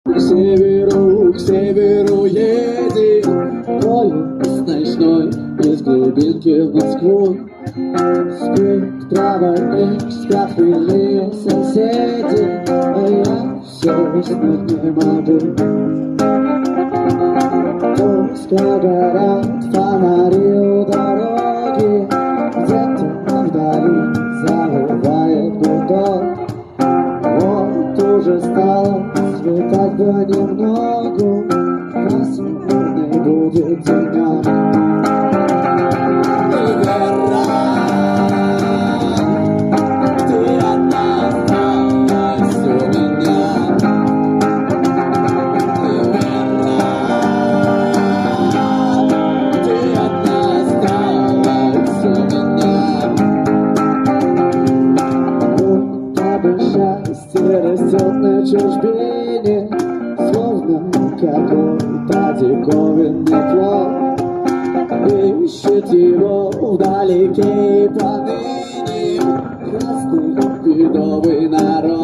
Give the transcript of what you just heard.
К северу едет поезд ночной из глубинки в Москву. Спит проводник, спят хмельные соседи, а я все уснуть не могу. Тускло горят фонари у дороги, где-то вдали завывает гудок. Вот уже стало светать понемногу, пасмурный будет денек. Ты одна осталась у меня. Ты одна осталась у меня. Будто бы счастье растет на чужбине, словно какой-то диковинный плод. Ищет его вдалеке и поныне красный бедовый народ.